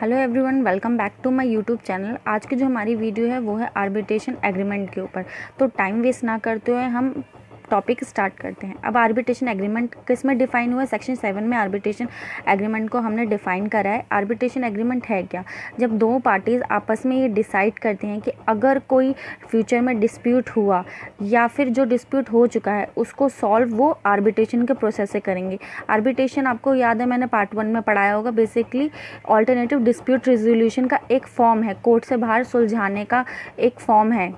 Hello everyone, welcome back to my YouTube channel. आज की जो हमारी वीडियो है वो है आर्बिट्रेशन एग्रीमेंट के ऊपर। तो टाइम वेस्ट ना करते हुए हम टॉपिक स्टार्ट करते हैं। अब आर्बिट्रेशन एग्रीमेंट किस में डिफाइन हुआ है? सेक्शन 7 में आर्बिट्रेशन एग्रीमेंट को हमने डिफाइन करा है। आर्बिट्रेशन एग्रीमेंट है क्या? जब दो पार्टीज़ आपस में ये डिसाइड करते हैं कि अगर कोई फ्यूचर में डिस्प्यूट हुआ या फिर जो डिस्प्यूट हो चुका है उसको सॉल्व वो आर्बिट्रेशन के प्रोसेस से करेंगे। आर्बिट्रेशन आपको याद है, मैंने पार्ट 1 में पढ़ाया होगा। बेसिकली ऑल्टरनेटिव डिस्प्यूट रिजोल्यूशन का एक फॉर्म है, कोर्ट से बाहर सुलझाने का एक फॉर्म है।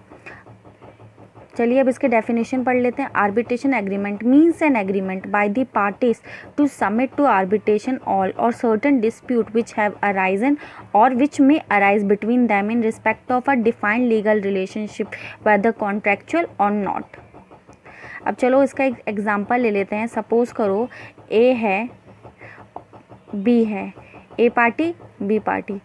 चलिए अब इसके डेफिनेशन पढ़ लेते हैं। Arbitration agreement means an agreement by the parties to submit to arbitration all or certain dispute which have arisen or which may arise between them in respect of a defined legal relationship whether contractual or not. अब चलो इसका एक example ले लेते हैं। Suppose करो ए है, B है, ए पार्टी बी पार्टी।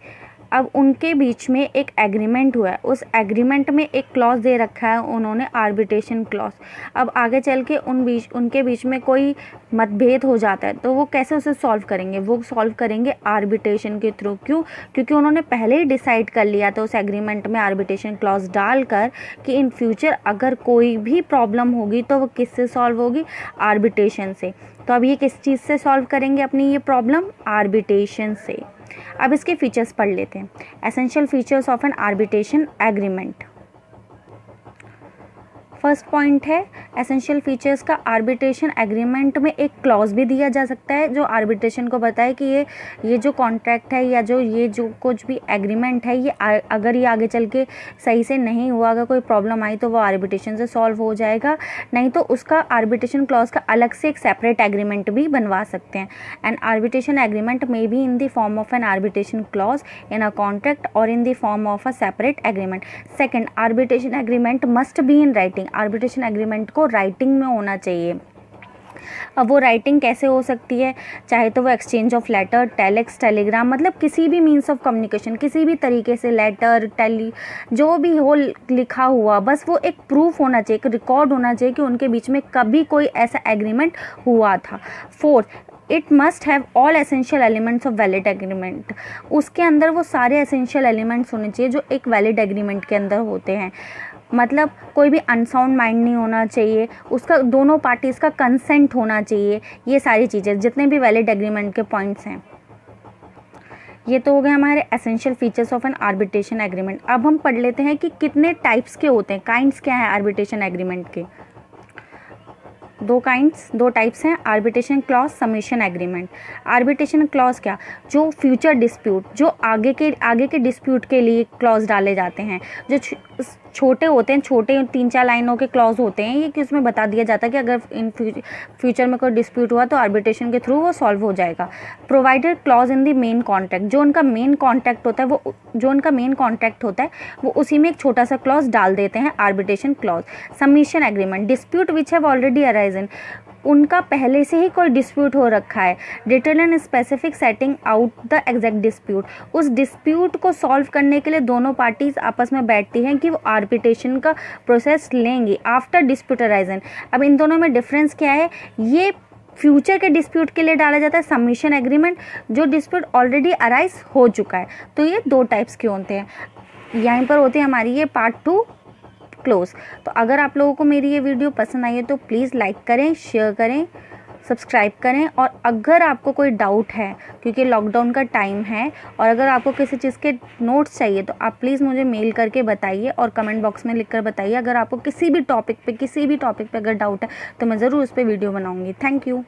अब उनके बीच में एक एग्रीमेंट हुआ है, उस एग्रीमेंट में एक क्लॉज दे रखा है उन्होंने, आर्बिट्रेशन क्लॉज। अब आगे चल के उनके बीच में कोई मतभेद हो जाता है तो वो कैसे उसे सॉल्व करेंगे? वो सॉल्व करेंगे आर्बिट्रेशन के थ्रू। क्यों? क्योंकि उन्होंने पहले ही डिसाइड कर लिया था उस एग्रीमेंट में आर्बिट्रेशन क्लॉज डालकर कि इन फ्यूचर अगर कोई भी प्रॉब्लम होगी तो वो किससे सॉल्व होगी? आर्बिट्रेशन से। तो अब ये किस चीज़ से सॉल्व करेंगे अपनी ये प्रॉब्लम? आर्बिट्रेशन से। अब इसके फीचर्स पढ़ लेते हैं। Essential features of an arbitration agreement. First point है एसेंशियल फीचर्स का। आर्बिट्रेशन एग्रीमेंट में एक क्लॉज भी दिया जा सकता है जो आर्बिट्रेशन को बताए कि ये जो कॉन्ट्रैक्ट है या ये जो कुछ भी एग्रीमेंट है, ये अगर ये आगे चल के सही से नहीं हुआ, अगर कोई प्रॉब्लम आई तो वो आर्बिट्रेशन से सॉल्व हो जाएगा। नहीं तो उसका आर्बिट्रेशन क्लॉज का अलग से एक सेपरेट एग्रीमेंट भी बनवा सकते हैं। An arbitration agreement may be in the form of an arbitration clause in a contract or in the form of a separate agreement. Second, arbitration agreement must be in writing. Arbitration agreement को writing में होना चाहिए। अब वो writing कैसे हो सकती है? चाहे तो वो exchange of letter, telex, telegram, मतलब किसी भी मीन्स ऑफ कम्युनिकेशन, किसी भी तरीके से लेटर, जो भी हो लिखा हुआ, बस वो एक प्रूफ होना चाहिए, एक रिकॉर्ड होना चाहिए कि उनके बीच में कभी कोई ऐसा एग्रीमेंट हुआ था। Fourth, it must have all essential elements of valid agreement. उसके अंदर वो सारे एसेंशियल एलिमेंट्स होने चाहिए जो एक वैलिड एग्रीमेंट के अंदर होते हैं। मतलब कोई भी अनसाउंड माइंड नहीं होना चाहिए, उसका दोनों पार्टीज़ का कंसेंट होना चाहिए। ये सारी चीज़ें, जितने भी वैलिड एग्रीमेंट के पॉइंट्स हैं, ये तो हो गए हमारे essential features of an arbitration agreement. अब हम पढ़ लेते हैं कि कितने टाइप्स के होते हैं, काइंड्स क्या है आर्बिट्रेशन एग्रीमेंट के। दो टाइप्स हैं, arbitration clause, submission agreement. Arbitration clause क्या? जो फ्यूचर डिस्प्यूट, जो आगे के डिस्प्यूट के लिए क्लॉज डाले जाते हैं, जो छोटे होते हैं, छोटे 3-4 लाइनों के क्लॉज होते हैं, ये कि उसमें बता दिया जाता है कि अगर इन फ्यूचर में कोई डिस्प्यूट हुआ तो आर्बिट्रेशन के थ्रू वो सॉल्व हो जाएगा। Provided clause in the main contract, जो उनका मेन कॉन्ट्रैक्ट होता है वो उसी में एक छोटा सा क्लॉज डाल देते हैं, arbitration clause. Submission agreement, dispute which have already arisen, उनका पहले से ही कोई डिस्प्यूट हो रखा है। Detail specific setting out the exact dispute, उस डिस्प्यूट को सॉल्व करने के लिए दोनों पार्टीज आपस में बैठती हैं कि वो आर्बिट्रेशन का प्रोसेस लेंगी आफ्टर डिस्प्यूट अराइजन। अब इन दोनों में डिफरेंस क्या है? ये फ्यूचर के डिस्प्यूट के लिए डाला जाता है सबमिशन एग्रीमेंट, जो डिस्प्यूट ऑलरेडी अराइज हो चुका है। तो ये 2 टाइप्स के होते हैं। यहीं पर होती है हमारी ये पार्ट 2 क्लोज। तो अगर आप लोगों को मेरी ये वीडियो पसंद आई है तो प्लीज़ लाइक करें, शेयर करें, सब्सक्राइब करें। और अगर आपको कोई डाउट है, क्योंकि लॉकडाउन का टाइम है, और अगर आपको किसी चीज़ के नोट्स चाहिए तो आप प्लीज़ मुझे मेल करके बताइए और कमेंट बॉक्स में लिखकर बताइए। अगर आपको किसी भी टॉपिक पे अगर डाउट है तो मैं ज़रूर उस पर वीडियो बनाऊँगी। Thank you.